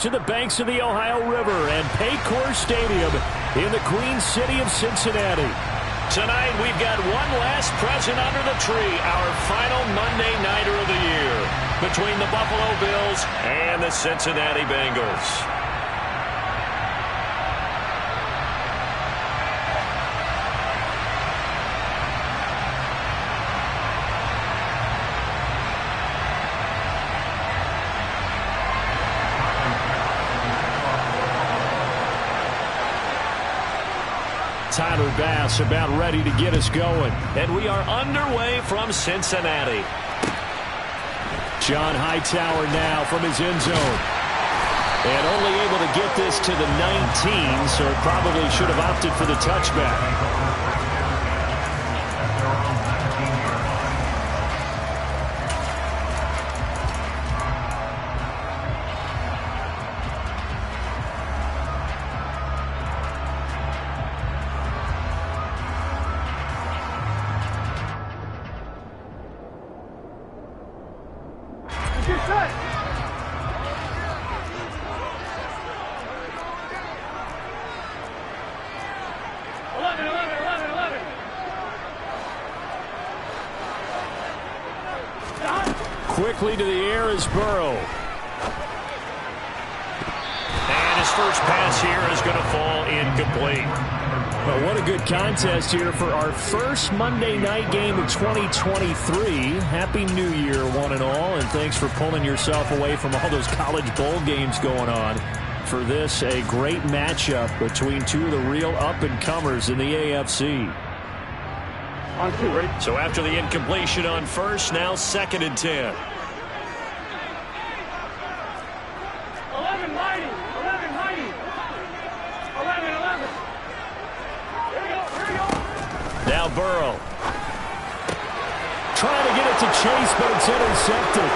To the banks of the Ohio River and Paycor Stadium in the Queen City of Cincinnati. Tonight we've got one last present under the tree, our final Monday Nighter of the year between the Buffalo Bills and the Cincinnati Bengals. Tyler Bass about ready to get us going. And we are underway from Cincinnati. John Hightower now from his end zone. And only able to get this to the 19, so probably should have opted for the touchback. Quickly to the air is Burrow. And his first pass here is going to fall incomplete. Well, what a good contest here for our first Monday night game of 2023. Happy New Year, one and all, and thanks for pulling yourself away from all those college bowl games going on. For this, a great matchup between two of the real up-and-comers in the AFC. On two, ready? So after the incompletion on first, now 2nd and 10. 11 mighty. 11 mighty. 11. Here we go. Now Burrow. Trying to get it to Chase, but it's intercepted.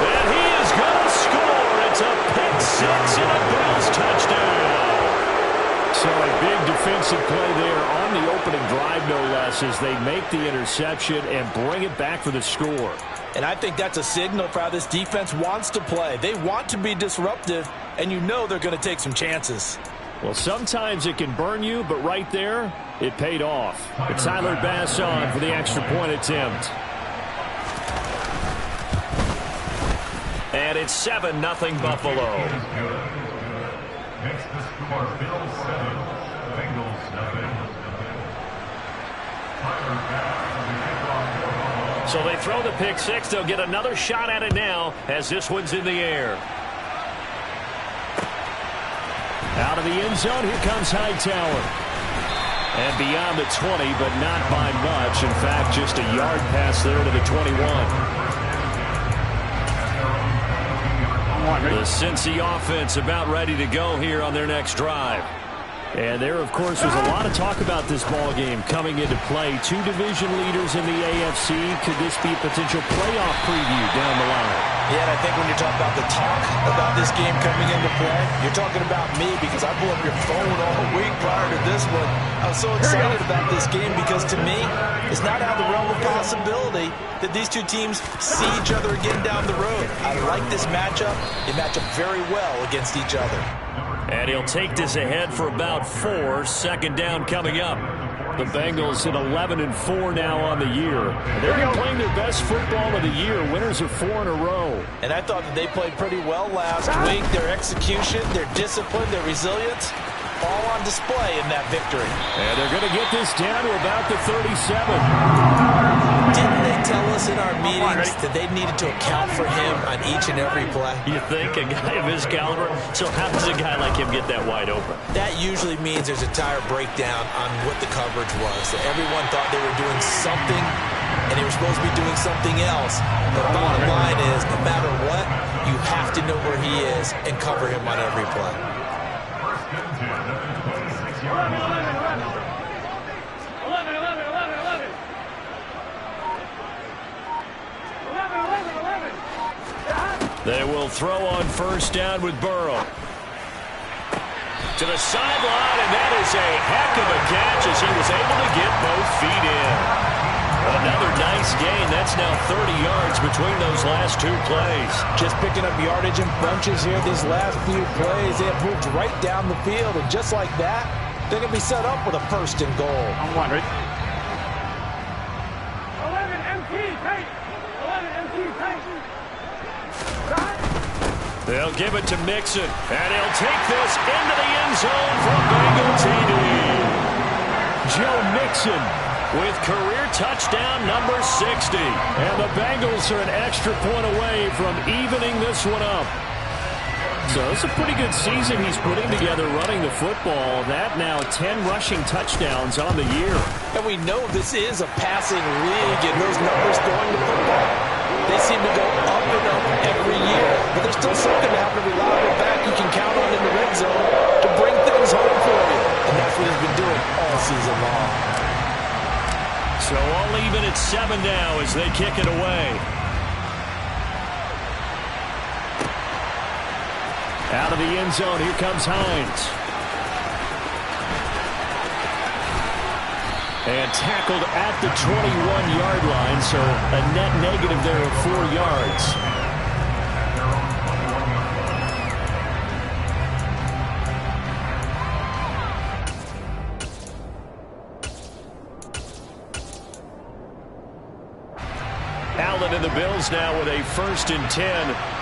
And he is going to score. It's a pick six and a Bills touchdown. So a big defensive play there on the opening drive, no less, as they make the interception and bring it back for the score. And I think that's a signal for how this defense wants to play. They want to be disruptive, and you know they're going to take some chances. Well, sometimes it can burn you, but right there, it paid off. It's Tyler Bass on for the extra point attempt. And it's 7-0 Buffalo. Makes the score Bills 7, Bengals 0. So they throw the pick six. They'll get another shot at it now as this one's in the air. Out of the end zone, here comes Hightower. And beyond the 20, but not by much. In fact, just a yard pass there to the 21. The Cincy offense about ready to go here on their next drive. And there, of course, was a lot of talk about this ball game coming into play. Two division leaders in the AFC. Could this be a potential playoff preview down the line? Yeah, and I think when you talk about the talk about this game coming into play, you're talking about me because I blew up your phone all week prior to this one. I was so excited about this game because to me, it's not out of the realm of possibility that these two teams see each other again down the road. I like this matchup. They match up very well against each other. And he'll take this ahead for about 4. 2nd down coming up. The Bengals at 11-4 now on the year. They've been playing their best football of the year. Winners of 4 in a row. And I thought that they played pretty well last week. Their execution, their discipline, their resilience, all on display in that victory. And they're going to get this down to about the 37. Didn't they tell us in our meetings that they needed to account for him on each and every play? You think? A guy of his caliber? So how does a guy like him get that wide open? That usually means there's a entire breakdown on what the coverage was. That everyone thought they were doing something, and they were supposed to be doing something else. The bottom line is, no matter what, you have to know where he is and cover him on every play. They will throw on 1st down with Burrow. To the sideline, and that is a heck of a catch as he was able to get both feet in. Another nice gain. That's now 30 yards between those last two plays. Just picking up yardage in bunches here these last few plays. They have moved right down the field, and just like that, they're going to be set up with a 1st and goal. I'm wondering. 11 MT, take. 11 MT, take. They'll give it to Mixon, and he'll take this into the end zone for a Bengal TD. Joe Mixon With career touchdown number 60. And the Bengals are an extra point away from evening this one up. So it's a pretty good season he's putting together running the football. That now 10 rushing touchdowns on the year. And we know this is a passing league, and those numbers going to football, they seem to go up and up every year. But there's still something to have a reliable back you can count on in the red zone to bring things home for you. And that's what he's been doing all season long. So all even at 7 now as they kick it away. Out of the end zone, here comes Hines. And tackled at the 21-yard line, so a net negative there of 4 yards. Allen and the Bills now with a 1st and 10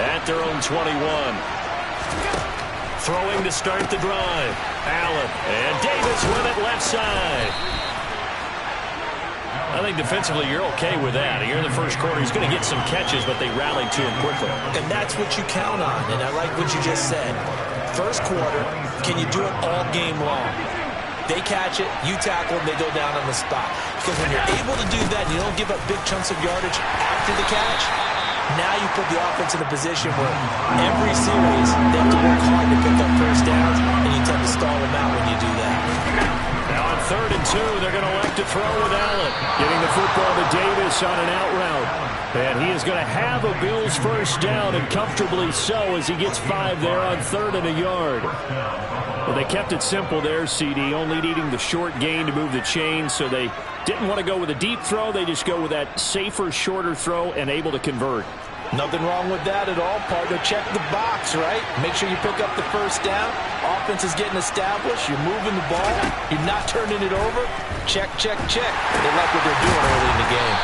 at their own 21. Throwing to start the drive. Allen and Davis with it left side. I think defensively you're okay with that. Here in the first quarter, he's going to get some catches, but they rallied to him quickly. And that's what you count on, and I like what you just said. First quarter, can you do it all game long? They catch it, you tackle, and they go down on the spot. Because when you're able to do that, and you don't give up big chunks of yardage after the catch, now you put the offense in a position where every series they have to work hard to pick up first downs, and you tend to stall them out when you do that. Now on 3rd and 2, they're going to elect to throw with Allen. Getting the football to Davis on an out route. And he is going to have a Bills first down, and comfortably so, as he gets 5 there on 3rd and a yard. Well, they kept it simple there, CD, only needing the short gain to move the chains, so they didn't want to go with a deep throw. They just go with that safer, shorter throw and able to convert. Nothing wrong with that at all, partner. Check the box, right? Make sure you pick up the first down. Offense is getting established. You're moving the ball. You're not turning it over. Check, check, check. They like what they're doing early in the game.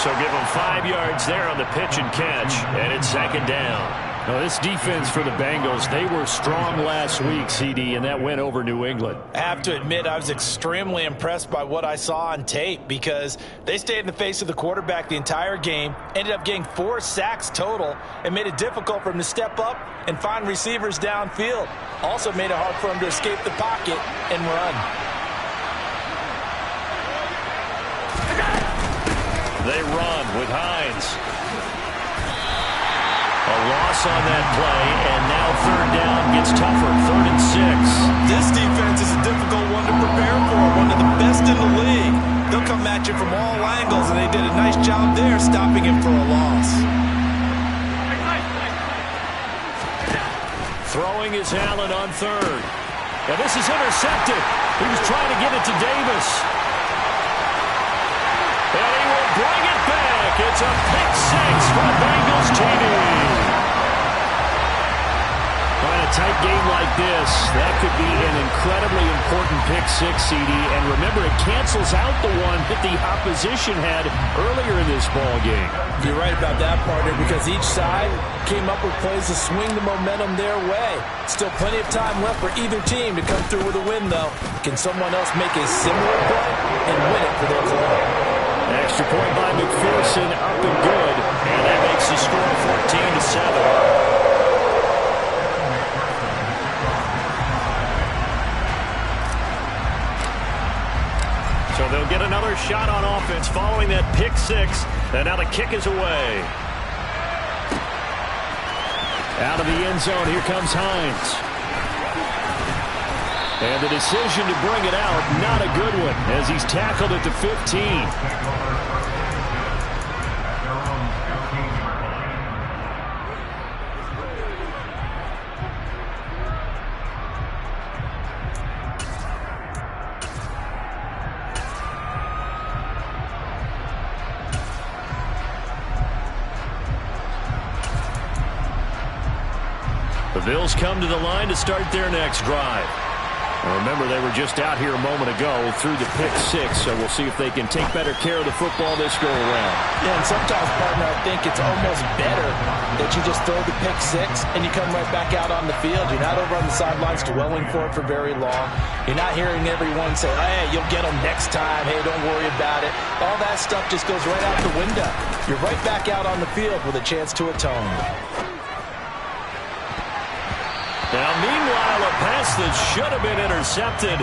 So give them 5 yards there on the pitch and catch, and it's 2nd down. Now, this defense for the Bengals, they were strong last week, CD, and that went over New England. I have to admit, I was extremely impressed by what I saw on tape because they stayed in the face of the quarterback the entire game, ended up getting 4 sacks total, and made it difficult for him to step up and find receivers downfield. Also made it hard for him to escape the pocket and run. They run with Hines. A loss on that play, and now 3rd down gets tougher. 3rd and 6. This defense is a difficult one to prepare for, one of the best in the league. They'll come at you from all angles, and they did a nice job there stopping him for a loss. Throwing is Allen on 3rd. And this is intercepted. He was trying to get it to Davis. And he will bring it back. It's a pick 6 for the Bengals TD. In a tight game like this, that could be an incredibly important pick 6, CD. And remember, it cancels out the one that the opposition had earlier in this ball game. You're right about that, partner, because each side came up with plays to swing the momentum their way. Still plenty of time left for either team to come through with a win, though. Can someone else make a similar play and win it for their club? Extra point by McPherson, up and good. And that makes the score 14-7. So they'll get another shot on offense following that pick 6. And now the kick is away. Out of the end zone, here comes Hines. And the decision to bring it out, not a good one, as he's tackled at the 15. The Bills come to the line to start their next drive. And remember, they were just out here a moment ago through the pick six, so we'll see if they can take better care of the football this go-around. Yeah, and sometimes, partner, I think it's almost better that you just throw the pick six and you come right back out on the field. You're not over on the sidelines dwelling for it for very long. You're not hearing everyone say, hey, you'll get them next time. Hey, don't worry about it. All that stuff just goes right out the window. You're right back out on the field with a chance to atone. Now, meanwhile, a pass that should have been intercepted,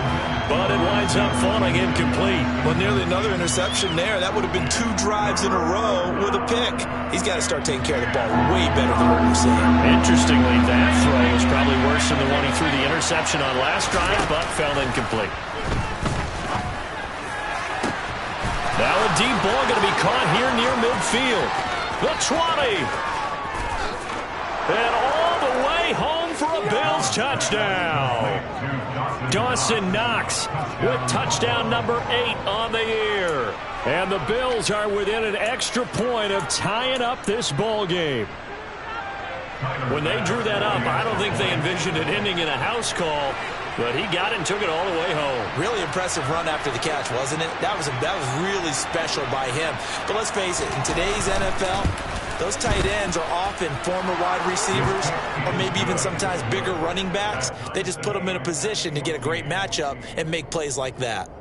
but it winds up falling incomplete. Well, nearly another interception there. That would have been 2 drives in a row with a pick. He's got to start taking care of the ball way better than what we're seeing. Interestingly, that throw was probably worse than the one he threw the interception on last drive, but fell incomplete. Now a deep ball going to be caught here near midfield. The 20. And all the way home for a Bills touchdown. Dawson Knox with touchdown number 8 on the year. And the Bills are within an extra point of tying up this ball game. When they drew that up, I don't think they envisioned it ending in a house call, but he got it and took it all the way home. Really impressive run after the catch, wasn't it? That was really special by him. But let's face it, in today's NFL, those tight ends are often former wide receivers or maybe even sometimes bigger running backs. They just put them in a position to get a great matchup and make plays like that.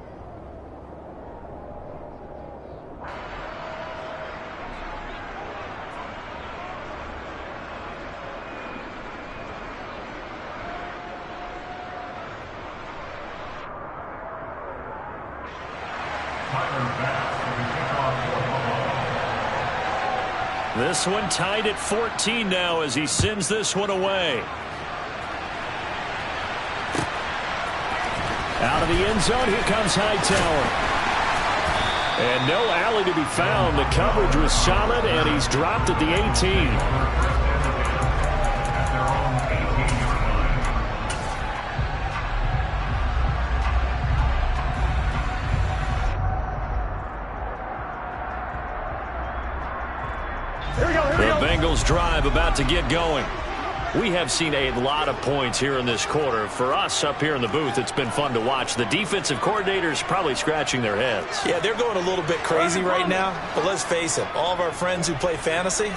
This one tied at 14 now as he sends this one away. Out of the end zone, here comes Hightower. And no alley to be found. The coverage was solid, and he's dropped at the 18. The Bengals drive about to get going. We have seen a lot of points here in this quarter. For us up here in the booth, it's been fun to watch. The defensive coordinators probably scratching their heads. Yeah, they're going a little bit crazy right now. But let's face it, all of our friends who play fantasy,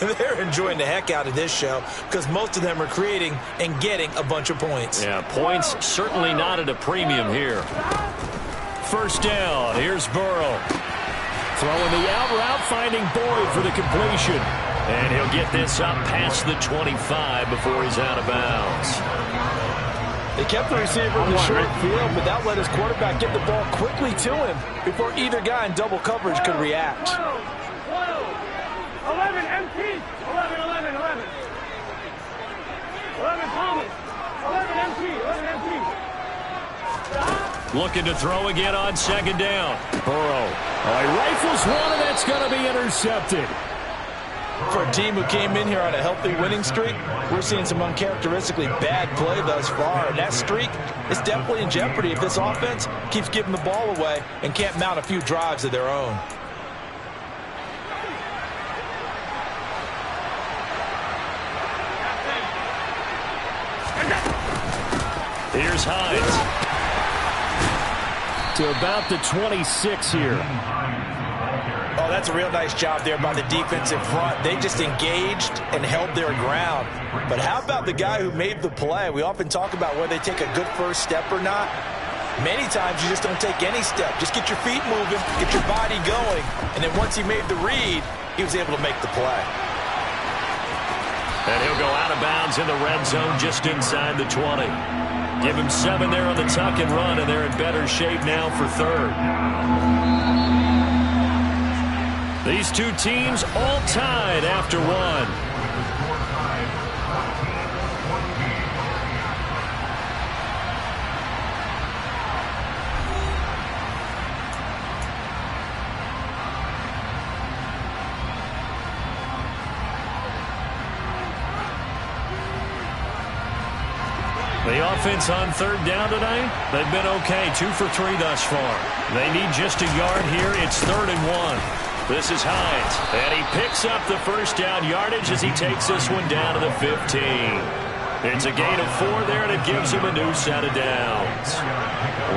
they're enjoying the heck out of this show because most of them are creating and getting a bunch of points. Yeah, points certainly not at a premium here. First down, here's Burrow. Throwing the out route, finding Boyd for the completion. And he'll get this up past the 25 before he's out of bounds. They kept the receiver in the short field, but that let his quarterback get the ball quickly to him before either guy in double coverage could react. 11 empty. 11, 11, 11. 11 Thomas. 11 empty. 11 empty. Looking to throw again on second down. Burrow. He rifles one, and that's going to be intercepted. For a team who came in here on a healthy winning streak, we're seeing some uncharacteristically bad play thus far. And that streak is definitely in jeopardy if this offense keeps giving the ball away and can't mount a few drives of their own. Here's Hines. To about the 26 here. Oh, that's a real nice job there by the defensive front. They just engaged and held their ground. But how about the guy who made the play? We often talk about whether they take a good first step or not. Many times you just don't take any step. Just get your feet moving, get your body going. And then once he made the read, he was able to make the play. And he'll go out of bounds in the red zone just inside the 20. Give him 7 there on the tuck and run, and they're in better shape now for third. These two teams all tied after one. The offense on third down tonight, they've been okay. 2 for 3 thus far. They need just a yard here. It's 3rd and 1. This is Hines, and he picks up the first down yardage as he takes this one down to the 15. It's a gain of 4 there, and it gives him a new set of downs.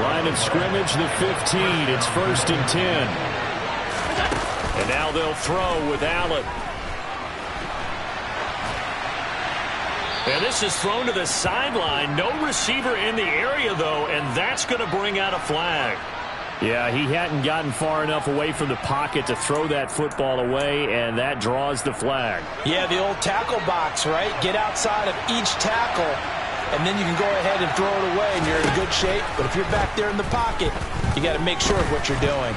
Line of scrimmage, the 15. It's 1st and 10. And now they'll throw with Allen. And this is thrown to the sideline. No receiver in the area, though, and that's going to bring out a flag. Yeah, he hadn't gotten far enough away from the pocket to throw that football away, and that draws the flag. Yeah, the old tackle box, right? Get outside of each tackle, and then you can go ahead and throw it away, and you're in good shape. But if you're back there in the pocket, you got to make sure of what you're doing.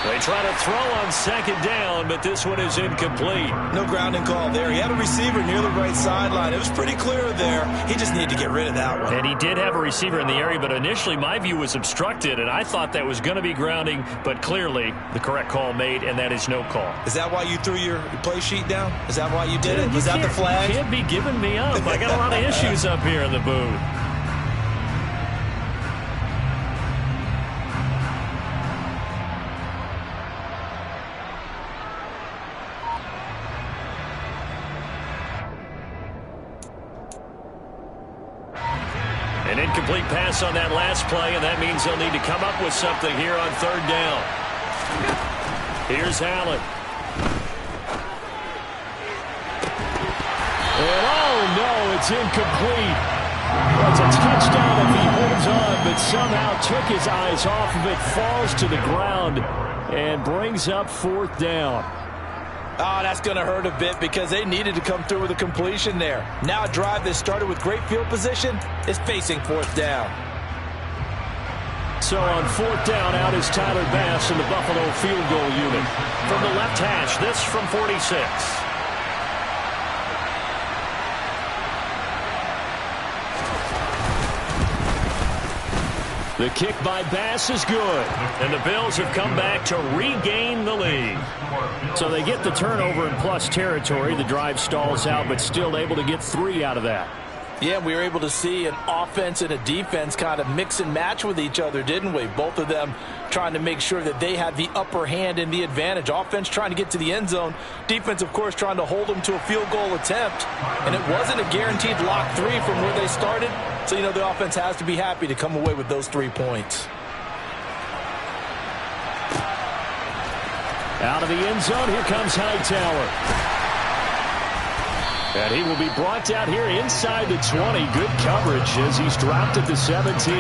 They try to throw on 2nd down, but this one is incomplete. No grounding call there. He had a receiver near the right sideline. It was pretty clear there. He just needed to get rid of that one. And he did have a receiver in the area, but initially my view was obstructed, and I thought that was going to be grounding, but clearly the correct call made, and that is no call. Is that why you threw your play sheet down? Is that why you did it? Was that the flag? You can't be giving me up. I got a lot of issues up here in the booth. An incomplete pass on that last play, and that means they'll need to come up with something here on 3rd down. Here's Allen. And oh no, it's incomplete. Well, it's a touchdown if he holds on, but somehow took his eyes off of it, falls to the ground, and brings up 4th down. Oh, that's going to hurt a bit because they needed to come through with a completion there. Now a drive that started with great field position is facing 4th down. So on 4th down, out is Tyler Bass in the Buffalo field goal unit. From the left hash, this from 46. The kick by Bass is good. And the Bills have come back to regain the lead. So they get the turnover in plus territory. The drive stalls out, but still able to get 3 out of that. Yeah, we were able to see an offense and a defense kind of mix and match with each other, didn't we? Both of them trying to make sure that they had the upper hand and the advantage. Offense trying to get to the end zone. Defense, of course, trying to hold them to a field goal attempt. And it wasn't a guaranteed lock 3 from where they started. So, you know, the offense has to be happy to come away with those 3 points. Out of the end zone, here comes Hightower. And he will be brought down here inside the 20. Good coverage as he's dropped at the 17.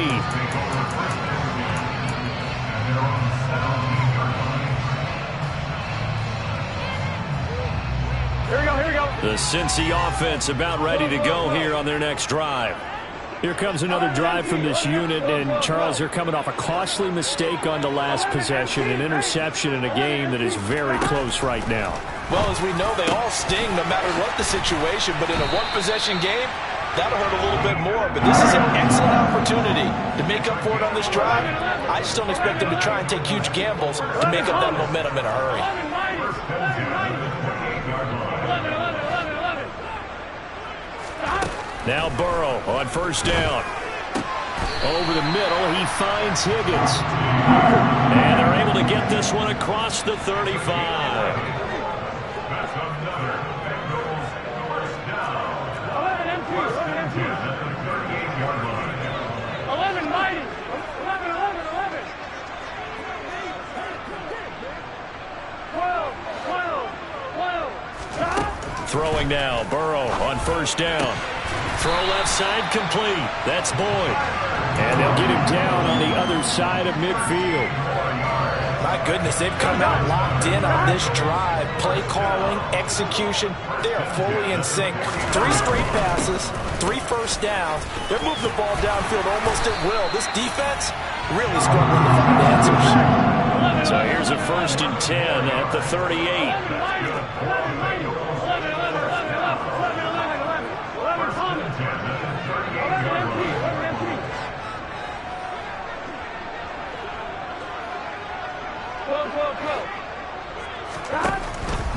Here we go, here we go. The Cincy offense about ready to go here on their next drive. Here comes another drive from this unit, and Charles, they're coming off a costly mistake on the last possession, an interception in a game that is very close right now. Well, as we know, they all sting no matter what the situation, but in a one-possession game, that'll hurt a little bit more. But this is an excellent opportunity to make up for it on this drive. I just don't expect them to try and take huge gambles to make up that momentum in a hurry. Now Burrow on 1st down. Over the middle, he finds Higgins. And they're able to get this one across the 35. Throwing now, Burrow on 1st down. Throw left side complete. That's Boyd. And they'll get him down on the other side of midfield. My goodness, they've come out locked in on this drive. Play calling, execution, they are fully in sync. 3 straight passes, 3 first downs. They're moving the ball downfield almost at will. This defense really struggling to find answers. So here's a 1st and 10 at the 38.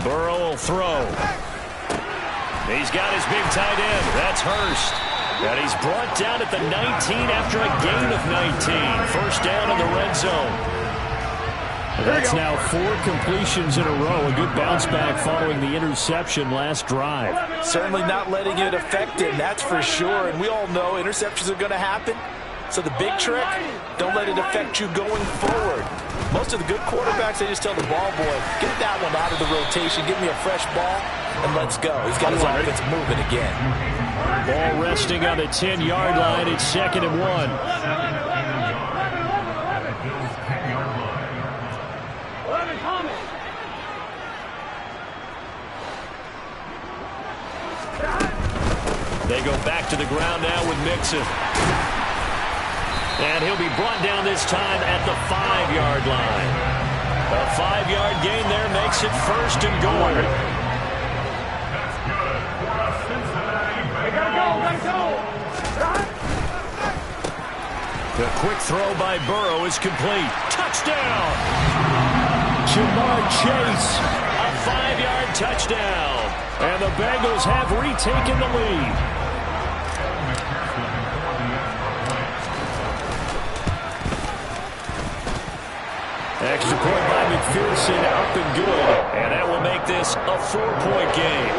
Burrow will throw. He's got his big tight end. That's Hurst. And he's brought down at the 19 after a gain of 19. 1st down in the red zone. That's now 4 completions in a row. A good bounce back following the interception last drive. Certainly not letting it affect him, that's for sure. And we all know interceptions are going to happen. So the big trick, don't let it affect you going forward. Most of the good quarterbacks, they just tell the ball boy, get that one out of the rotation, give me a fresh ball, and let's go. He's got his offense moving again. Ball resting on the 10-yard line. It's 2nd and 1. They go back to the ground now with Mixon. And he'll be brought down this time at the 5-yard line. A 5-yard gain there makes it 1st and goal. That's good for a Cincinnati Bengals. Gotta go. The quick throw by Burrow is complete. Touchdown! Jamar Chase. A 5-yard touchdown. And the Bengals have retaken the lead. Extra point by McPherson, up and good. And that will make this a 4-point game.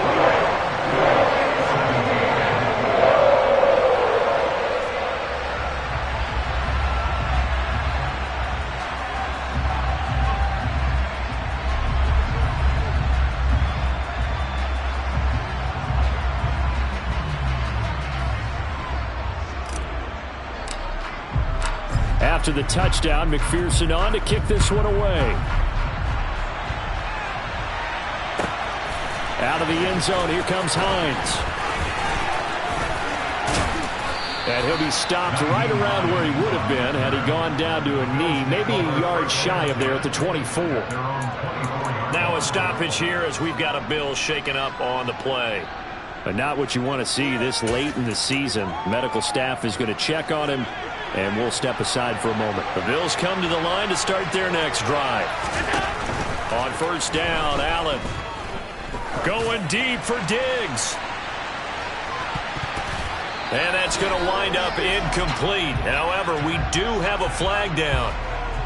After the touchdown, McPherson on to kick this one away. Out of the end zone, here comes Hines. And he'll be stopped right around where he would have been had he gone down to a knee, maybe a yard shy of there at the 24. Now a stoppage here as we've got a Bill shaken up on the play. But not what you want to see this late in the season. Medical staff is going to check on him, and we'll step aside for a moment. The Bills come to the line to start their next drive. On 1st down, Allen going deep for Diggs. And that's going to wind up incomplete. However, we do have a flag down.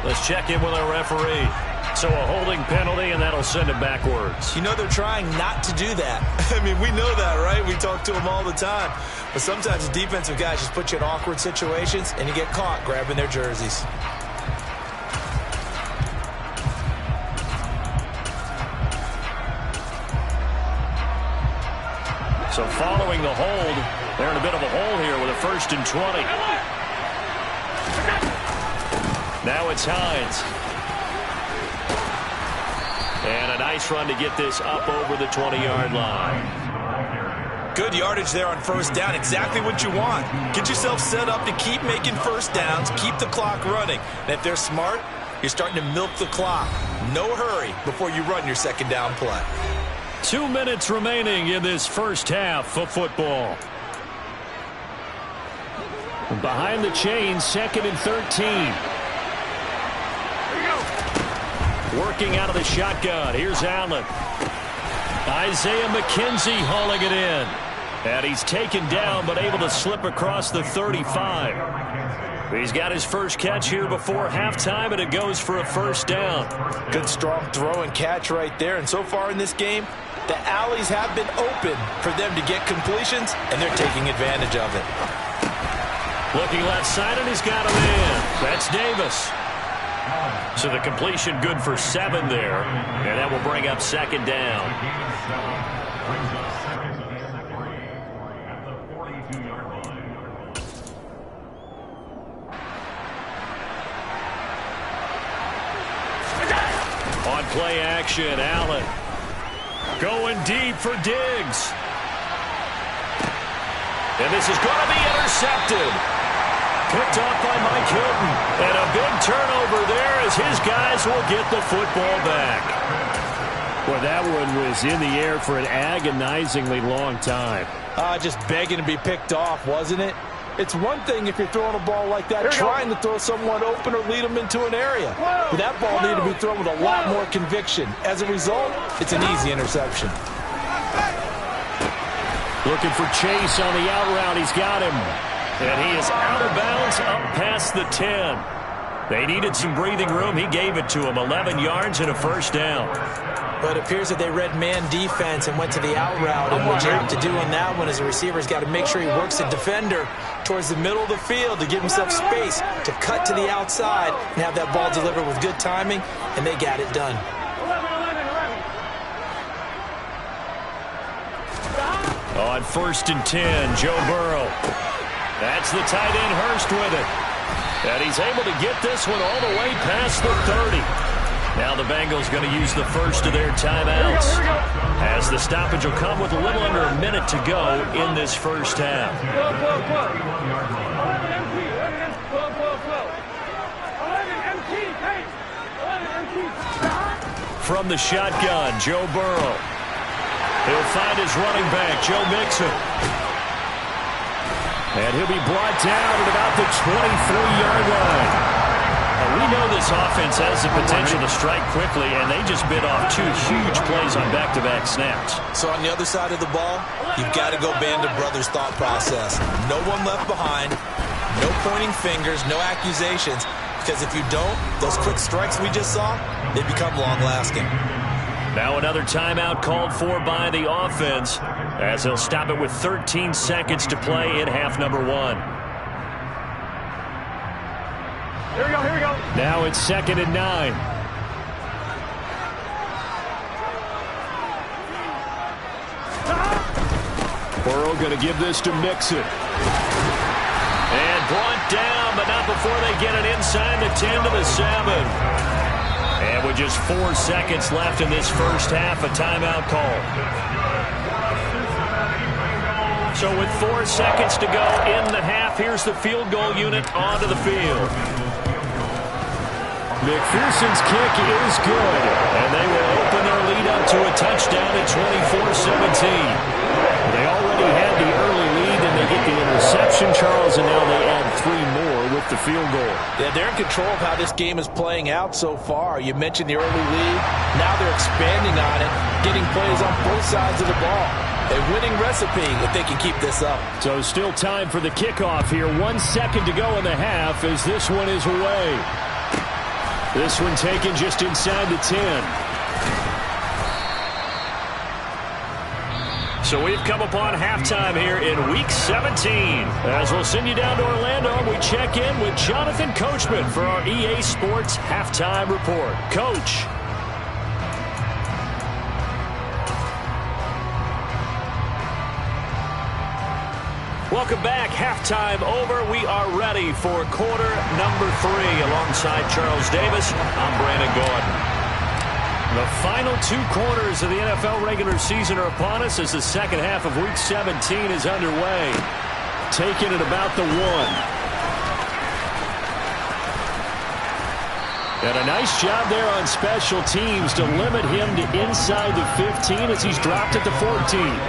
Let's check in with our referee. So a holding penalty, and that'll send it backwards. You know they're trying not to do that. I mean, we know that, right? We talk to them all the time. But sometimes the defensive guys just put you in awkward situations, and you get caught grabbing their jerseys. So following the hold, they're in a bit of a hole here with a 1st and 20. Now it's Hines. And a nice run to get this up over the 20-yard line. Good yardage there on 1st down. Exactly what you want. Get yourself set up to keep making 1st downs, keep the clock running. And if they're smart, you're starting to milk the clock. No hurry before you run your 2nd down play. 2 minutes remaining in this first half of football. Behind the chains, 2nd and 13. Working out of the shotgun. Here's Allen. Isaiah McKenzie hauling it in. And he's taken down but able to slip across the 35. He's got his first catch here before halftime, and it goes for a 1st down. Good strong throw and catch right there. And so far in this game, the alleys have been open for them to get completions, and they're taking advantage of it. Looking left side, and he's got him in. That's Davis. So the completion good for 7 there. And that will bring up 2nd down. On play action, Allen going deep for Diggs. And this is going to be intercepted. Picked off by Mike Hilton. And a big turnover there as his guys will get the football back. Well, that one was in the air for an agonizingly long time. Just begging to be picked off, wasn't it? It's one thing if you're throwing a ball like that, trying to throw someone open or lead them into an area. But that ball needed to be thrown with a lot more conviction. As a result, it's an easy interception. Looking for Chase on the out route. He's got him. And he is out of bounds up past the 10. They needed some breathing room. He gave it to them. 11 yards and a first down. But it appears that they read man defense and went to the out route. And what you have to do on that one as a receiver has got to make sure he works the defender towards the middle of the field to give himself space to cut to the outside and have that ball delivered with good timing, and they got it done. 11. On 1st and 10, Joe Burrow. That's the tight end Hurst with it. And he's able to get this one all the way past the 30. Now the Bengals going to use the first of their timeouts, Here we go. as the stoppage will come with a little under a minute to go in this first half. 12. 11 MT. 11 MT. Hey. 11 MT. From the shotgun, Joe Burrow. He'll find his running back, Joe Mixon. And he'll be brought down at about the 23-yard line. We know this offense has the potential to strike quickly, and they just bit off 2 huge plays on back-to-back snaps. So on the other side of the ball, you've got to go band of brothers thought process. No one left behind, no pointing fingers, no accusations, because if you don't, those quick strikes we just saw, they become long-lasting. Now another timeout called for by the offense, as they'll stop it with 13 seconds to play in half number 1. Here we go. Here we go. Now it's 2nd and 9. Burrow going to give this to Mixon. And brought down, but not before they get it inside the 10 to the 7. And with just 4 seconds left in this first half, a timeout call. So with 4 seconds to go in the half, here's the field goal unit onto the field. McPherson's kick is good, and they will open their lead up to a touchdown at 24-17. They already had the early lead, and they get the interception, Charles, and now they add 3 more with the field goal. Yeah, they're in control of how this game is playing out so far. You mentioned the early lead. Now they're expanding on it, getting plays on both sides of the ball. A winning recipe if they can keep this up. So still time for the kickoff here. 1 second to go in the half as this one is away. This one taken just inside the 10. So we've come upon halftime here in Week 17. As we'll send you down to Orlando, we check in with Jonathan Coachman for our EA Sports Halftime Report. Coach. Welcome back. Halftime over. We are ready for quarter number 3. Alongside Charles Davis, I'm Brandon Gordon. The final 2 quarters of the NFL regular season are upon us as the second half of Week 17 is underway. Taken at about the 1. And a nice job there on special teams to limit him to inside the 15 as he's dropped at the 14.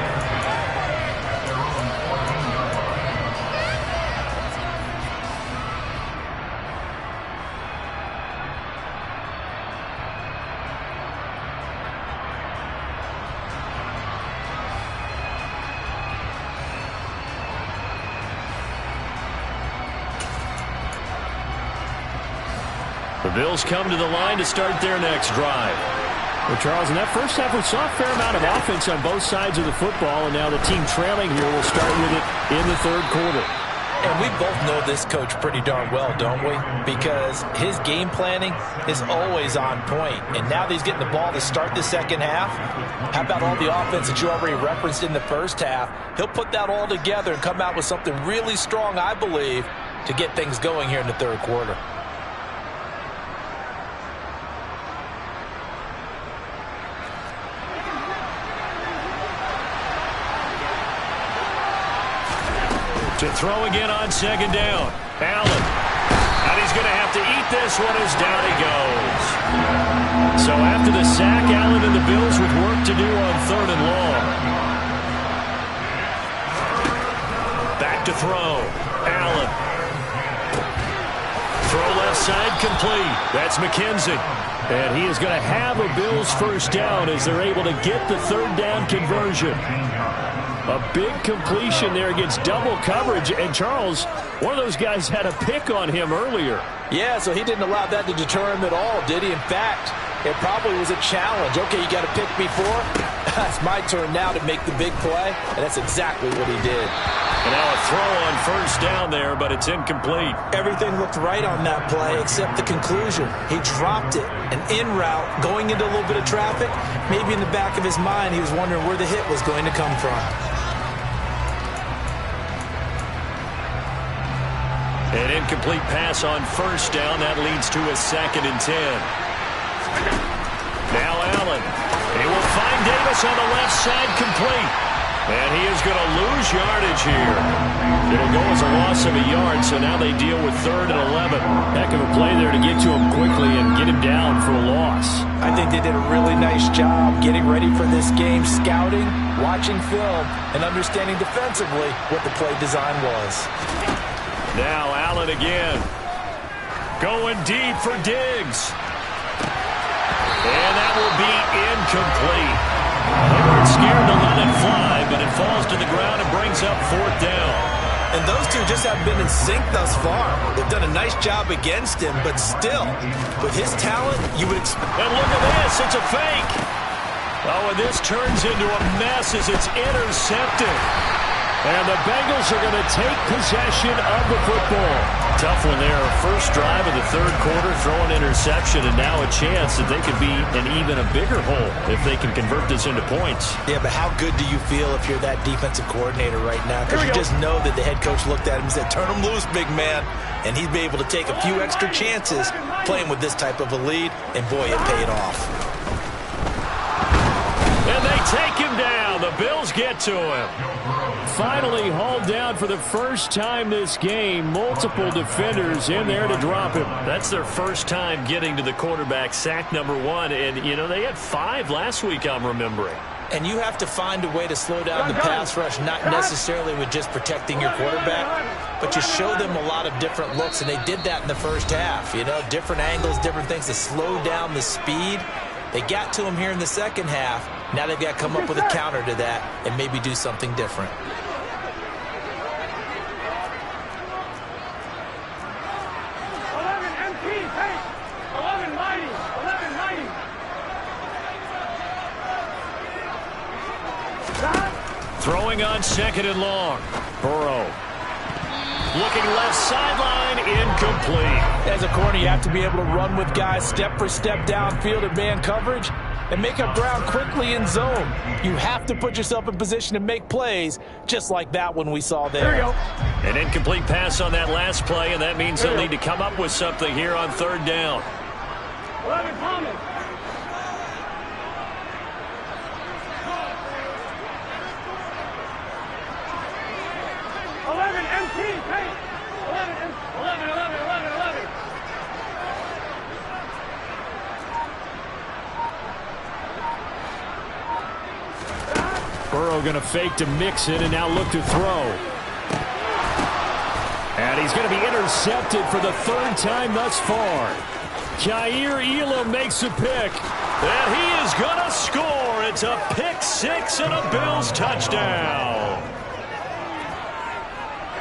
The Bills come to the line to start their next drive. Well, Charles, in that first half, we saw a fair amount of offense on both sides of the football, and now the team trailing here will start with it in the third quarter. And we both know this coach pretty darn well, don't we? Because his game planning is always on point. And now that he's getting the ball to start the second half, how about all the offense that you already referenced in the first half? He'll put that all together and come out with something really strong, I believe, to get things going here in the third quarter. To throw again on second down. Allen. And he's going to have to eat this one as down he goes. So after the sack, Allen and the Bills with work to do on 3rd and long. Back to throw. Allen. Throw left side complete. That's McKenzie. And he is going to have a Bills first down as they're able to get the 3rd down conversion. A big completion there against double coverage. And Charles, one of those guys had a pick on him earlier. Yeah, so he didn't allow that to deter him at all, did he? In fact, it probably was a challenge. Okay, you got a pick before. It's my turn now to make the big play, and that's exactly what he did. And now a throw on first down there, but it's incomplete. Everything looked right on that play except the conclusion. He dropped it, an in route, going into a little bit of traffic. Maybe in the back of his mind, he was wondering where the hit was going to come from. An incomplete pass on first down. That leads to a 2nd and 10. Now Allen. He will find Davis on the left side, complete. And he is going to lose yardage here. It'll go as a loss of a yard, so now they deal with 3rd and 11. Heck of a play there to get to him quickly and get him down for a loss. I think they did a really nice job getting ready for this game, scouting, watching film, and understanding defensively what the play design was. Now Allen again. Going deep for Diggs. And that will be incomplete. They weren't scared to let it fly, but it falls to the ground and brings up 4th down. And those two just have been in sync thus far. They've done a nice job against him, but still, with his talent, you would expect... And look at this, it's a fake. Oh, and this turns into a mess as it's intercepted. And the Bengals are going to take possession of the football. Tough one there. First drive of the 3rd quarter, throw an interception, and now a chance that they could be in even a bigger hole if they can convert this into points. Yeah, but how good do you feel if you're that defensive coordinator right now? Because you just know that the head coach looked at him and said, turn him loose, big man. And he'd be able to take a few extra chances playing with this type of a lead, and boy, it paid off. And they take him down. The Bills get to him. Finally hauled down for the first time this game. Multiple defenders in there to drop him. That's their first time getting to the quarterback, sack number 1. And, you know, they had 5 last week, I'm remembering. And you have to find a way to slow down the pass rush, not necessarily with just protecting your quarterback, but you show them a lot of different looks, and they did that in the first half. You know, different angles, different things to slow down the speed. They got to him here in the second half. Now they've got to come up with a counter to that and maybe do something different. Throwing on 2nd and long. Burrow. Looking left sideline, incomplete. As a corner, you have to be able to run with guys step for step downfield in man coverage and make up ground quickly in zone. You have to put yourself in position to make plays just like that one we saw there. There you go. An incomplete pass on that last play, and that means they'll need to come up with something here on 3rd down. 11 Thomas. Burrow going to fake to Mixon and now look to throw. And he's going to be intercepted for the 3rd time thus far. Jair Elam makes a pick. And he is going to score. It's a pick 6 and a Bills touchdown.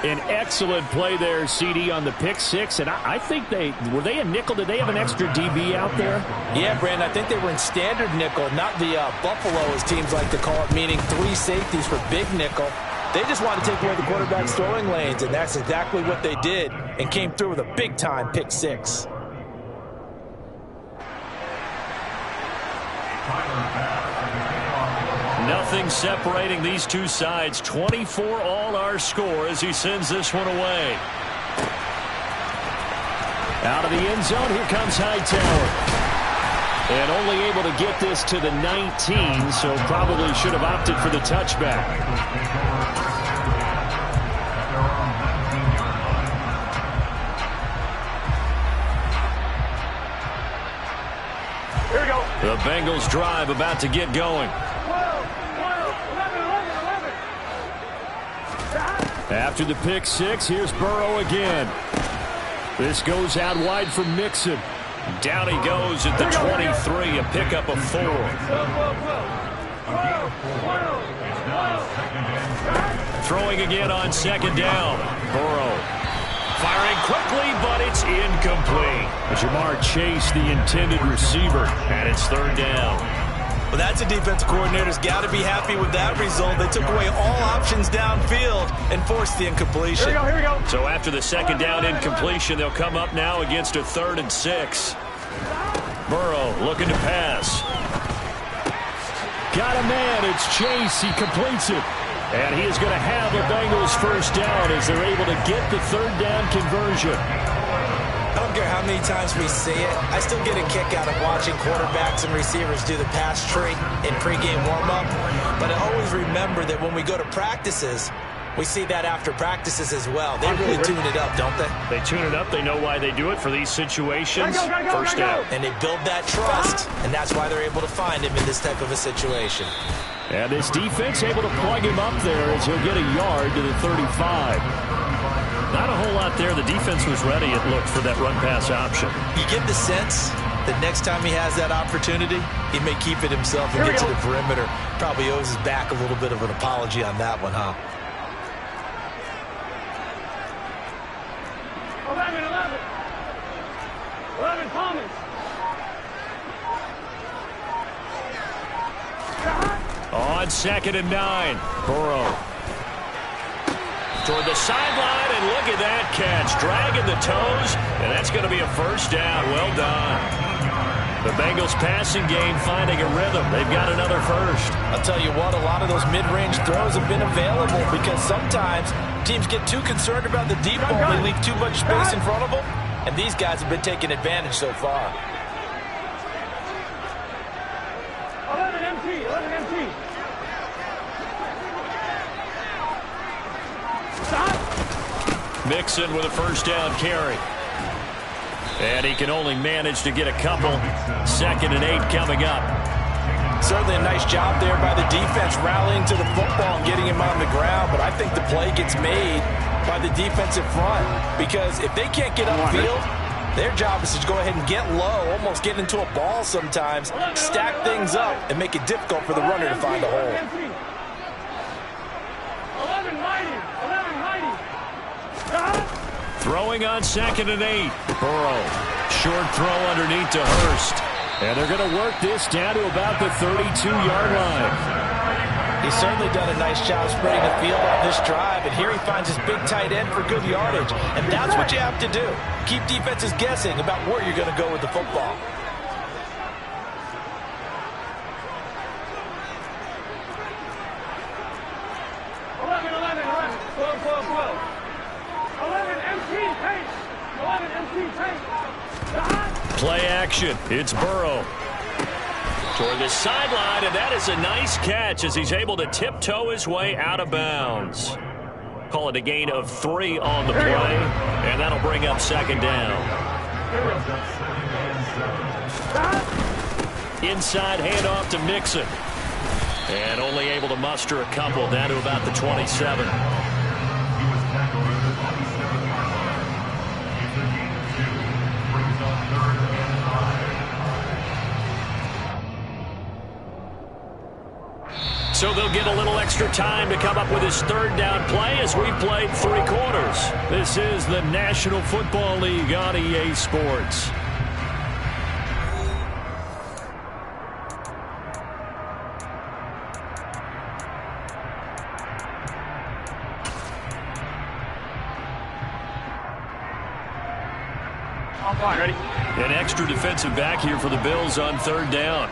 An excellent play there, CD, on the pick 6. And I think were they a nickel? Did they have an extra DB out there? Yeah, Brandon, I think they were in standard nickel, not the Buffalo, as teams like to call it, meaning 3 safeties for big nickel. They just wanted to take away the quarterback's throwing lanes, and that's exactly what they did and came through with a big-time pick 6. Nothing separating these two sides. 24 all our score as he sends this one away. Out of the end zone, here comes Hightower. And only able to get this to the 19, so probably should have opted for the touchback. Here we go. The Bengals drive about to get going. 12, 11. After the pick 6, here's Burrow again. This goes out wide for Mixon. Down he goes at the 23, a pickup of 4. 12. Throwing again on second down. Burrow firing quickly, but it's incomplete. Jamar Chase, the intended receiver, and it's third down. Well, that's a defensive coordinator's got to be happy with that result. They took away all options downfield and forced the incompletion. Here we go. So after the second down incompletion, they'll come up now against a 3rd and 6. Burrow looking to pass. Got a man. It's Chase. He completes it. And he is going to have the Bengals first down as they're able to get the 3rd down conversion. I don't care how many times we see it. I still get a kick out of watching quarterbacks and receivers do the pass tree in pregame warm-up. But I always remember that when we go to practices, we see that after practices as well. They really tune it up, don't they? They tune it up. They know why they do it for these situations. First down. And they build that trust, and that's why they're able to find him in this type of a situation. And this defense able to plug him up there as he'll get a yard to the 35. Not a whole lot there. The defense was ready, it looked, for that run-pass option. You get the sense that next time he has that opportunity, he may keep it himself and get to the perimeter. Probably owes his back a little bit of an apology on that one, huh? 11 Thomas. On 2nd and 9, Burrow toward the sideline, and look at that catch. Dragging the toes, and that's going to be a first down. Well done. The Bengals passing game finding a rhythm. They've got another first. I'll tell you what, a lot of those mid-range throws have been available because sometimes teams get too concerned about the deep ball. They leave too much space in front of them, and these guys have been taking advantage so far. 11 MT. Mixon with a first down carry. And he can only manage to get a couple. 2nd and 8 coming up. Certainly a nice job there by the defense rallying to the football and getting him on the ground, but I think the play gets made by the defensive front because if they can't get upfield, their job is to go ahead and get low, almost get into a ball sometimes, stack things up, and make it difficult for the runner to find a hole. 11 mighty. Throwing on 2nd and 8. Burrow. Short throw underneath to Hurst. And they're going to work this down to about the 32-yard line. He's certainly done a nice job spreading the field on this drive, and here he finds his big tight end for good yardage. And that's what you have to do. Keep defenses guessing about where you're going to go with the football. Play action. It's Burrow. Toward the sideline, and that is a nice catch as he's able to tiptoe his way out of bounds. Call it a gain of 3 on the play, and that'll bring up 2nd down. Inside handoff to Mixon. And only able to muster a couple down to about the 27. So they'll get a little extra time to come up with his 3rd down play as we've played 3 quarters. This is the National Football League on EA Sports. Ready? An extra defensive back here for the Bills on 3rd down.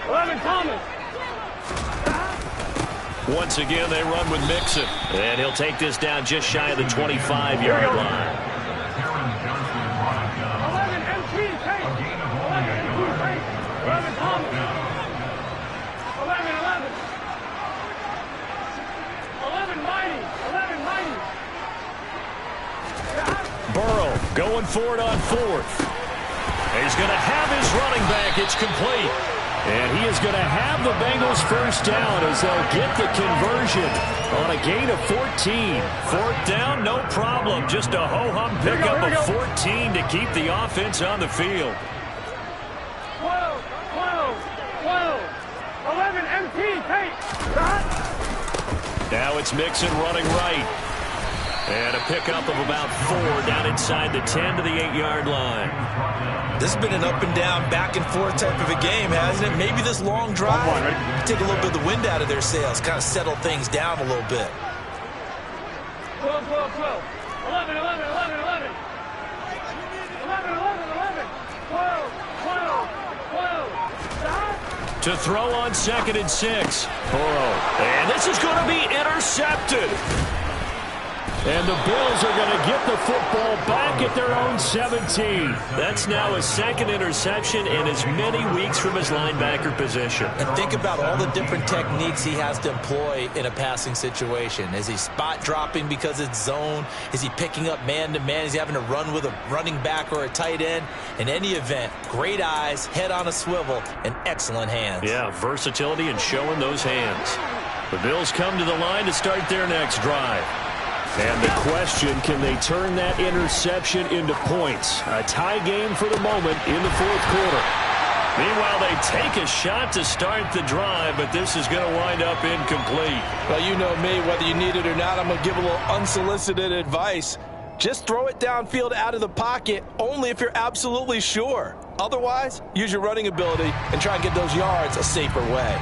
11 Thomas. Once again, they run with Mixon. And he'll take this down just shy of the 25-yard line. 11 MT. 11 Thomas. 11 mighty. Burrow going for it on 4th. He's going to have his running back. It's complete. And he is going to have the Bengals first down as they'll get the conversion on a gain of 14. 4th down, no problem. Just a ho-hum pickup of 14 to keep the offense on the field. 12. 11 MT. it's Mixon running right. And a pickup of about 4 down inside the 10 to the 8-yard line. This has been an up and down, back and forth type of a game, hasn't it? Maybe this long drive take a little bit of the wind out of their sails, kind of settle things down a little bit. 12, 12, 12. 11, 11, 11, 11. 11, 11, 11. 12, 12, 12. Stop. To throw on 2nd and 6. Burrow. And this is going to be intercepted. And the Bills are going to get the football back at their own 17. That's now his 2nd interception in as many weeks from his linebacker position. And think about all the different techniques he has to employ in a passing situation. Is he spot dropping because it's zone? Is he picking up man-to-man? Is he having to run with a running back or a tight end? In any event, great eyes, head on a swivel, and excellent hands. Yeah, versatility and showing those hands. The Bills come to the line to start their next drive. And the question, can they turn that interception into points? A tie game for the moment in the 4th quarter. Meanwhile, they take a shot to start the drive, but this is going to wind up incomplete. Well, you know me, whether you need it or not, I'm going to give a little unsolicited advice. Just throw it downfield out of the pocket, only if you're absolutely sure. Otherwise, use your running ability and try and get those yards a safer way.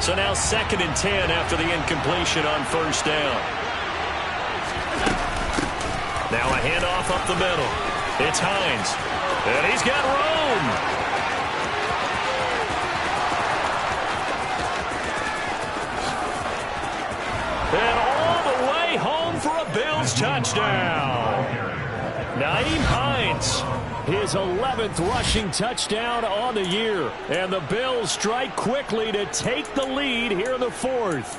So now 2nd and 10 after the incompletion on 1st down. Now a handoff up the middle. It's Hines. And he's got room. And all the way home for a Bills touchdown. Nyheim Hines. His 11th rushing touchdown on the year. And the Bills strike quickly to take the lead here in the 4th.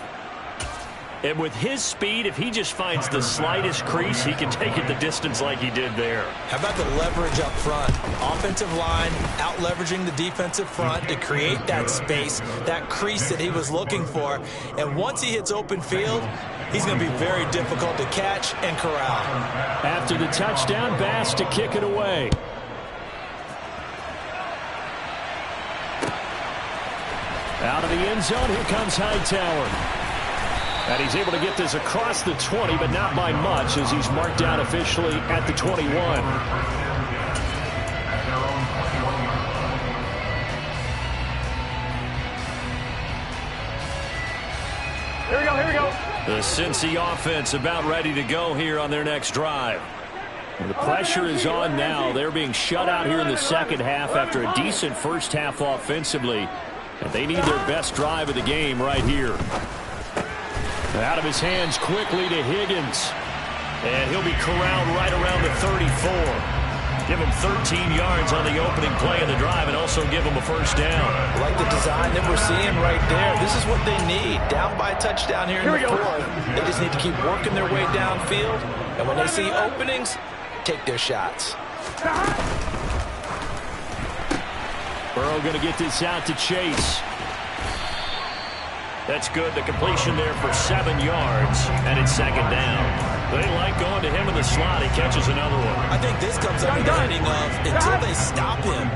And with his speed, if he just finds the slightest crease, he can take it the distance like he did there. How about the leverage up front? Offensive line out-leveraging the defensive front to create that space, that crease that he was looking for. And once he hits open field, he's going to be very difficult to catch and corral. After the touchdown, Bass to kick it away. Out of the end zone, here comes Hightower. And he's able to get this across the 20, but not by much, as he's marked down officially at the 21. Here we go, here we go. The Cincy offense about ready to go here on their next drive. The pressure is on now. They're being shut out here in the second half after a decent first half offensively. And they need their best drive of the game right here. Out of his hands quickly to Higgins. And he'll be corralled right around the 34. Give him 13 yards on the opening play of the drive and also give him a first down. Like the design that we're seeing right there. This is what they need. Down by a touchdown here in the 4th. They just need to keep working their way downfield. And when they see openings, take their shots. Burrow going to get this out to Chase. That's good. The completion there for 7 yards, and it's 2nd down. They like going to him in the slot. He catches another one. I think this comes under the heading of, until they stop him,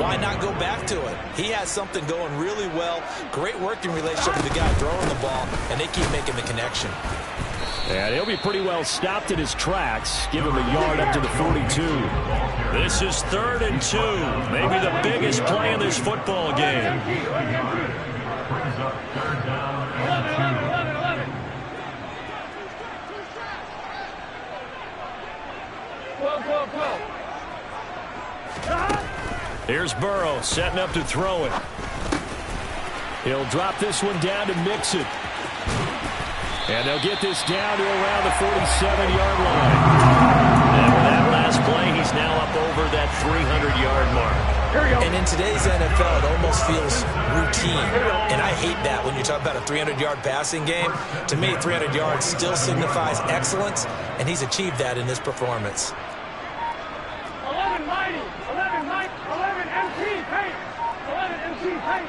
why not go back to it? He has something going really well. Great working relationship with the guy throwing the ball, and they keep making the connection. And he'll be pretty well stopped in his tracks. Give him a yard up to the 42. This is 3rd and 2. Maybe the biggest play in this football game. 12, 12, 12. Here's Burrow setting up to throw it. He'll drop this one down to Mixon. And they'll get this down to around the 47-yard line. And with that last play, he's now up over that 300-yard mark. Here we go. And in today's NFL, it almost feels routine. And I hate that when you talk about a 300-yard passing game. To me, 300 yards still signifies excellence, and he's achieved that in this performance. 11 mighty, 11 mighty, 11 MT paint, 11 MT paint.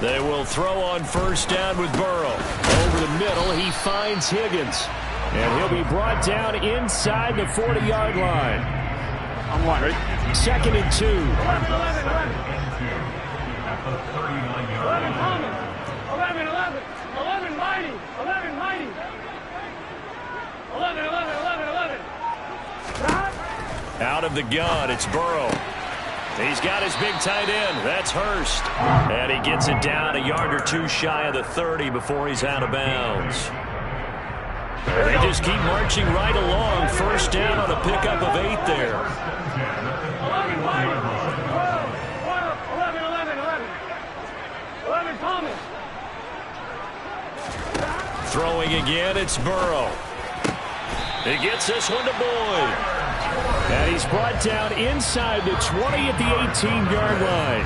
They will throw on first down with Burrow. Over the middle, he finds Higgins. And he'll be brought down inside the 40-yard line. I'm one. Ready? 2nd and 2. 11 Thomas. 11 Mighty. 11 Mighty. 11. Out of the gun, it's Burrow. He's got his big tight end. That's Hurst. And he gets it down a yard or two shy of the 30 before he's out of bounds. They just keep marching right along. First down on a pickup of 8 there. 11 Mighty. 11 Thomas. Throwing again, it's Burrow. He gets this one to Boyd. And he's brought down inside the 20 at the 18-yard line.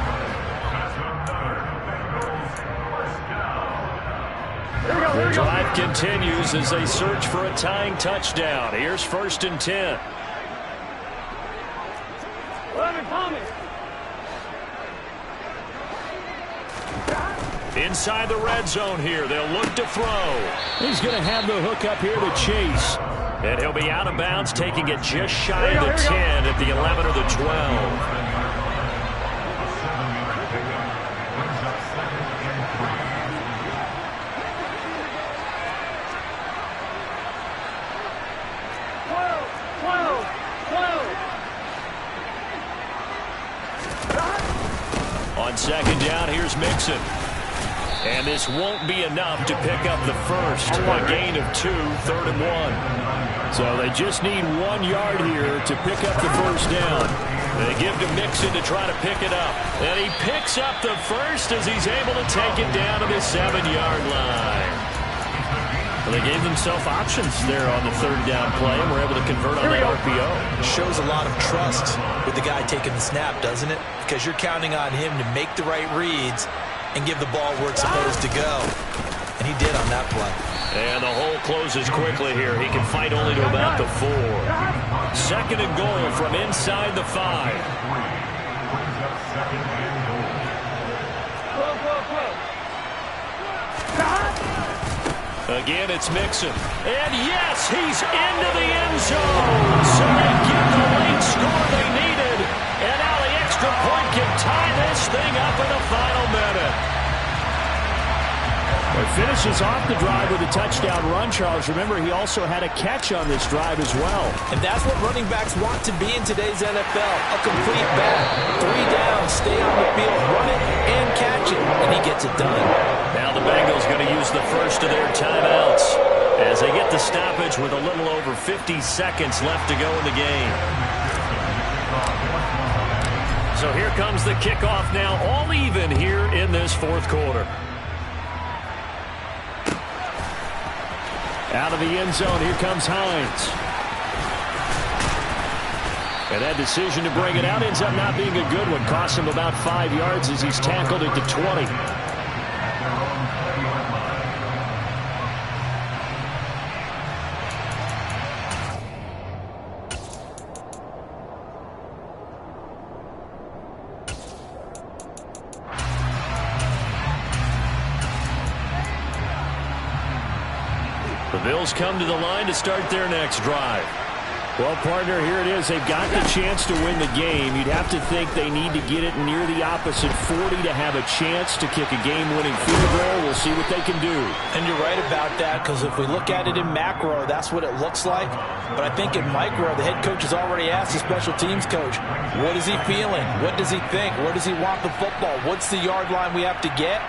The drive continues as they search for a tying touchdown. Here's 1st and 10. 11 Thomas. Inside the red zone here. They'll look to throw. He's going to have the hook up here to Chase. And he'll be out of bounds, taking it just shy of the 10 at the 11 or the 12. On 2nd down, here's Mixon. And this won't be enough to pick up the first. A gain of 2, 3rd and 1. So they just need 1 yard here to pick up the first down. They give to Mixon to try to pick it up. And he picks up the first as he's able to take it down to the 7-yard line. Well, they gave themselves options there on the 3rd down play and were able to convert on that RPO. Shows a lot of trust with the guy taking the snap, doesn't it? Because you're counting on him to make the right reads and give the ball where it's supposed to go. And he did on that play. And the hole closes quickly here. He can fight only to about the 4. 2nd and goal from inside the 5. Again, it's Mixon. And yes, he's into the end zone. So they get the late score they needed. And now the extra point can tie this thing up in the final minute. It finishes off the drive with a touchdown run, Charles. Remember, he also had a catch on this drive as well. And that's what running backs want to be in today's NFL. A complete back. 3 down, stay on the field, run it, and catch it. And he gets it done. Now the Bengals going to use the first of their timeouts as they get the stoppage with a little over 50 seconds left to go in the game. So here comes the kickoff now, all even here in this 4th quarter. Out of the end zone, here comes Hines. And that decision to bring it out ends up not being a good one. Costs him about 5 yards as he's tackled at the 20. The Bills come to the line to start their next drive. Well, partner, here it is. They've got the chance to win the game. You'd have to think they need to get it near the opposite 40 to have a chance to kick a game-winning field goal. We'll see what they can do. And you're right about that, because if we look at it in macro, that's what it looks like. But I think in micro, the head coach has already asked the special teams coach, what is he feeling? What does he think? Where does he want the football? What's the yard line we have to get?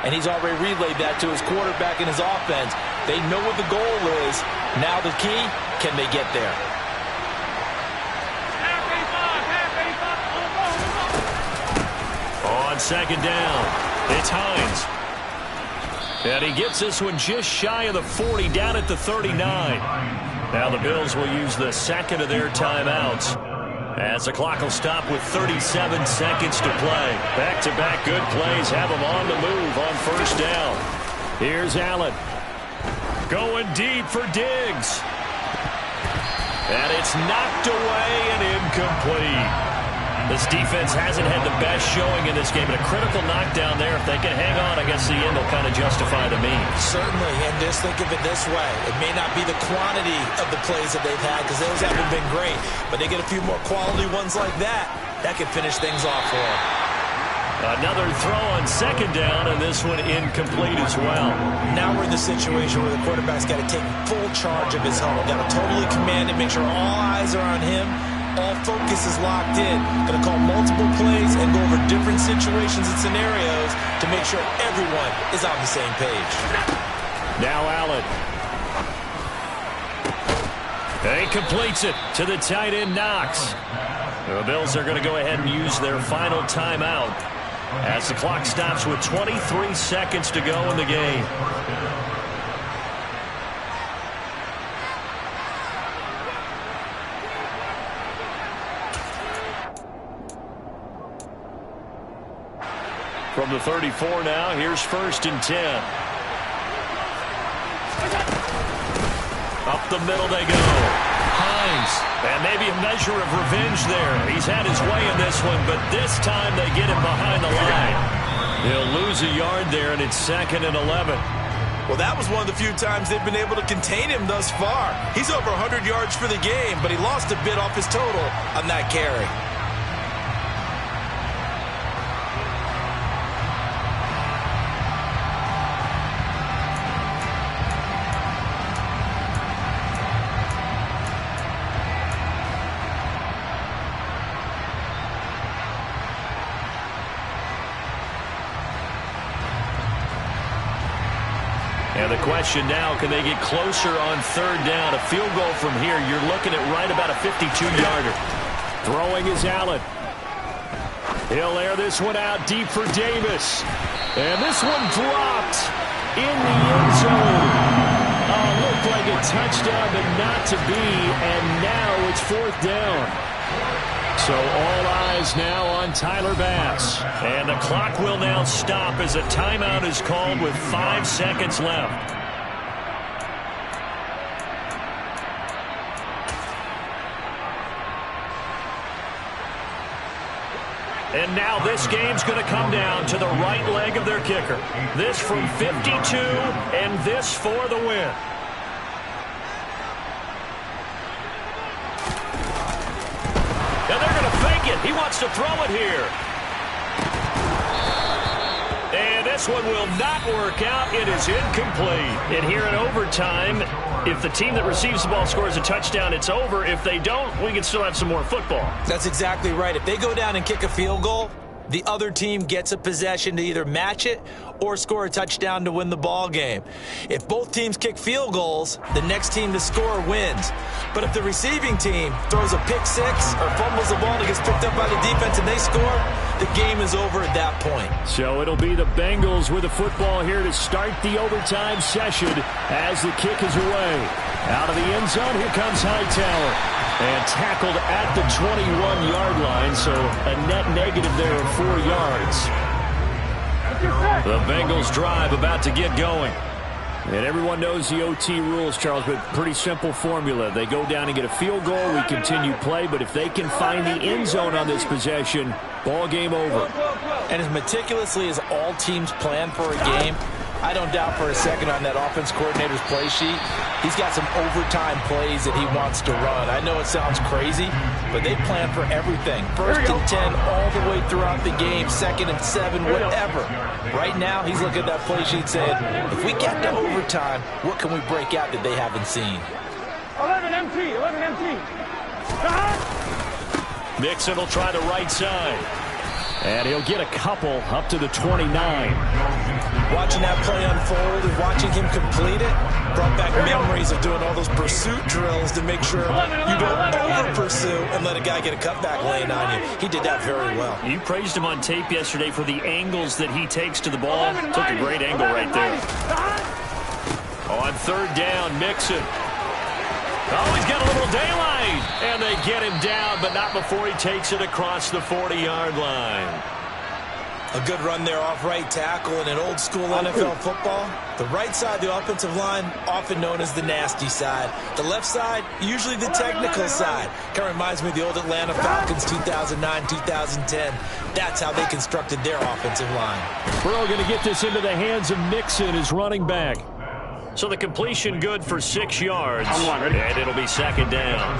And he's already relayed that to his quarterback and his offense. They know what the goal is. Now the key, can they get there? On 2nd down, it's Hines. And he gets this one just shy of the 40, down at the 39. Now the Bills will use the 2nd of their timeouts, as the clock will stop with 37 seconds to play. Back-to-back good plays have them on the move on 1st down. Here's Allen. Going deep for Diggs. And it's knocked away and incomplete. This defense hasn't had the best showing in this game, but a critical knockdown there. If they can hang on, I guess the end will kind of justify the means. Certainly, and just think of it this way. It may not be the quantity of the plays that they've had because those haven't been great, but they get a few more quality ones like that. That could finish things off for them. Another throw on second down, and this one incomplete as well. Now we're in the situation where the quarterback's got to take full charge of his huddle. Got to totally command it, make sure all eyes are on him. All focus is locked in. Going to call multiple plays and go over different situations and scenarios to make sure everyone is on the same page. Now Allen. He completes it to the tight end, Knox. The Bills are going to go ahead and use their final timeout as the clock stops with 23 seconds to go in the game. From the 34 now, here's 1st and 10. Up the middle they go. Hines. And maybe a measure of revenge there. He's had his way in this one, but this time they get him behind the line. He'll lose a yard there, and it's 2nd and 11. Well, that was one of the few times they've been able to contain him thus far. He's over 100 yards for the game, but he lost a bit off his total on that carry. And the question now, can they get closer on 3rd down? A field goal from here, you're looking at right about a 52-yarder. Throwing is Allen. He'll air this one out deep for Davis. And this one dropped in the end zone. Looked like a touchdown, but not to be. And now it's 4th down. So all eyes now on Tyler Bass. And the clock will now stop as a timeout is called with 5 seconds left. And now this game's going to come down to the right leg of their kicker. This from 52 and this for the win. And they're going to fake it. He wants to throw it here. And this one will not work out. It is incomplete. And here in overtime, if the team that receives the ball scores a touchdown, it's over. If they don't, we can still have some more football. That's exactly right. If they go down and kick a field goal, the other team gets a possession to either match it or score a touchdown to win the ball game. If both teams kick field goals, the next team to score wins. But if the receiving team throws a pick six or fumbles the ball that gets picked up by the defense and they score, the game is over at that point. So it'll be the Bengals with the football here to start the overtime session as the kick is away. Out of the end zone, here comes Hightower. And tackled at the 21-yard line, so a net negative there of 4 yards. The Bengals drive about to get going. And everyone knows the OT rules, Charles, but pretty simple formula. They go down and get a field goal, we continue play, but if they can find the end zone on this possession, ball game over. And as meticulously as all teams plan for a game, I don't doubt for a second on that offense coordinator's play sheet, he's got some overtime plays that he wants to run. I know it sounds crazy, but they plan for everything. 1st and 10 all the way throughout the game, 2nd and 7, whatever. Right now, he's looking at that play sheet saying, if we get to overtime, what can we break out that they haven't seen? 11 MT, 11 MT. Mixon will try the right side. And he'll get a couple up to the 29. Watching that play unfold and watching him complete it brought back memories of doing all those pursuit drills to make sure you don't over-pursue and let a guy get a cutback lane on you. He did that very well. You praised him on tape yesterday for the angles that he takes to the ball. Took a great angle right there. On 3rd down, Mixon. Oh, he's got a little daylight. And they get him down, but not before he takes it across the 40-yard line. A good run there off right tackle in an old school NFL football. The right side of the offensive line, often known as the nasty side. The left side, usually the technical side. Kind of reminds me of the old Atlanta Falcons 2009, 2010. That's how they constructed their offensive line. Burrow going to get this into the hands of Mixon, his running back. So the completion good for 6 yards. Ready? And it'll be second down.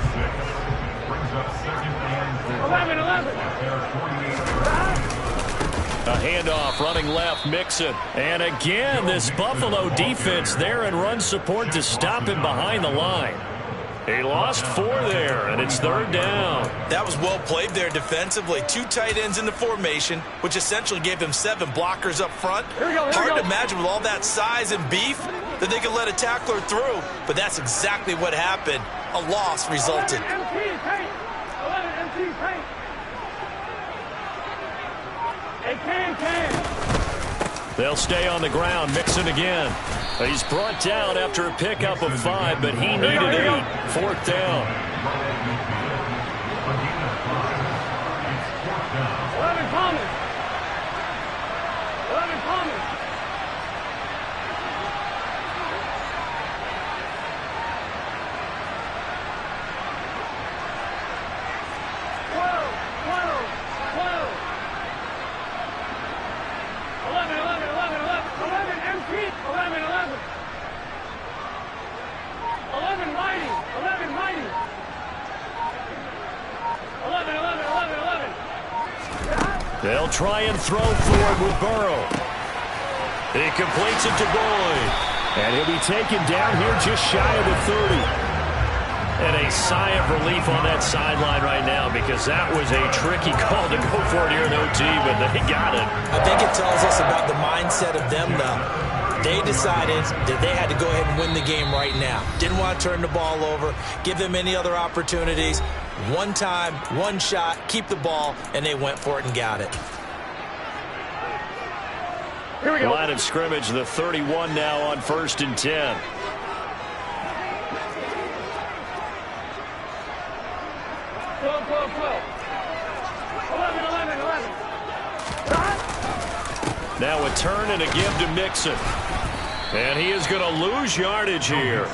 11. A handoff running left, Mixon. And again, this Buffalo defense there in run support to stop him behind the line. He lost 4 there, and it's third down. That was well played there defensively. 2 tight ends in the formation, which essentially gave them 7 blockers up front. Hard to imagine with all that size and beef that they could let a tackler through, but that's exactly what happened. A loss resulted. 11 MT paint. They'll stay on the ground. Mixon again. He's brought down after a pickup of 5, but he needed 8. Fourth down. 11 Thomas. 11 Thomas. They'll try and throw for it with Burrow. He completes it to Boyd. And he'll be taken down here just shy of the 30. And a sigh of relief on that sideline right now, because that was a tricky call to go for it here in OT, but they got it. I think it tells us about the mindset of them, though. They decided that they had to go ahead and win the game right now. Didn't want to turn the ball over, give them any other opportunities. One time, one shot, keep the ball, and they went for it and got it. Here we go. Line of scrimmage, the 31 now on 1st and 10. Now a turn and a give to Mixon. And he is going to lose yardage here.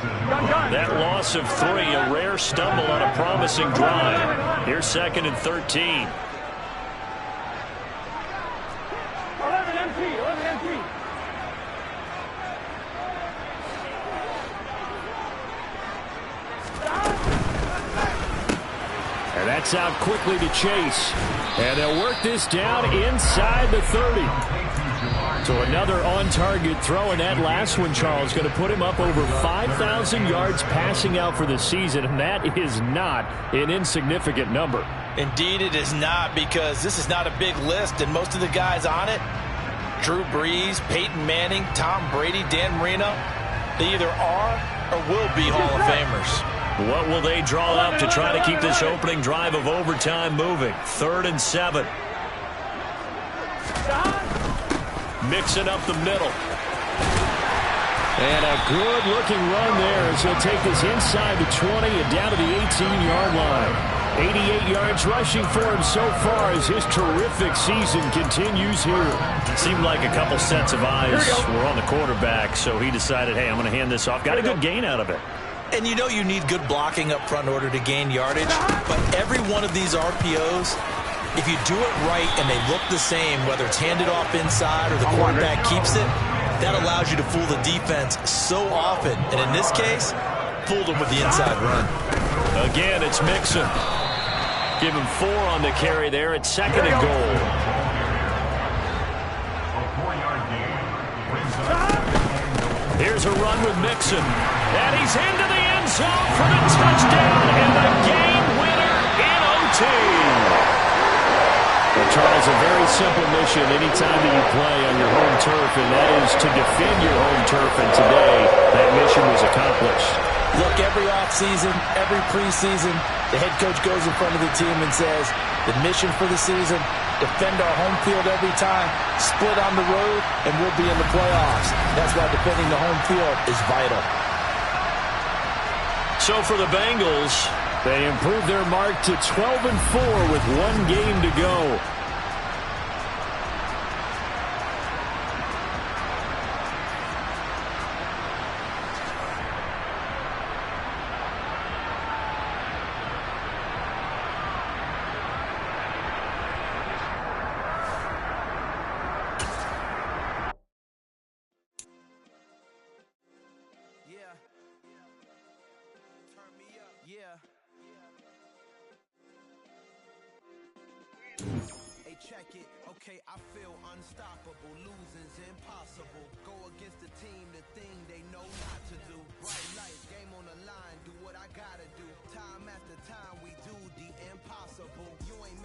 That loss of 3, a rare stumble on a promising drive. Here's 2nd and 13. 11 MT. And that's out quickly to Chase. And they'll work this down inside the 30. So another on-target throw, and that last one, Charles, going to put him up over 5,000 yards passing out for the season, and that is not an insignificant number. Indeed it is not, because this is not a big list, and most of the guys on it, Drew Brees, Peyton Manning, Tom Brady, Dan Marino, they either are or will be Hall of Famers. What will they draw up to try to keep this opening drive of overtime moving? 3rd and 7. Mixing up the middle. And a good-looking run there as he'll take this inside the 20 and down to the 18-yard line. 88 yards rushing for him so far as his terrific season continues here. Seemed like a couple sets of eyes were on the quarterback, so he decided, hey, I'm going to hand this off. Got a good gain out of it. And you know you need good blocking up front in order to gain yardage, but every one of these RPOs, if you do it right and they look the same, whether it's handed off inside or the quarterback keeps it, that allows you to fool the defense so often. And in this case, fooled them with the inside run. Again, it's Mixon. Give him 4 on the carry there at 2nd and goal. Here's a run with Mixon. And he's into the end zone for the touchdown and the game winner in OT. Well, Charles, a very simple mission anytime that you play on your home turf, and that is to defend your home turf. And today, that mission was accomplished. Look, every offseason, every preseason, the head coach goes in front of the team and says, the mission for the season, defend our home field every time, split on the road, and we'll be in the playoffs. That's why defending the home field is vital. So for the Bengals, they improved their mark to 12-4 with 1 game to go. Hey, check it. Okay, I feel unstoppable. Losing's impossible. Go against the team, the thing they know not to do. Bright lights, game on the line. Do what I gotta do. Time after time, we do the impossible. You ain't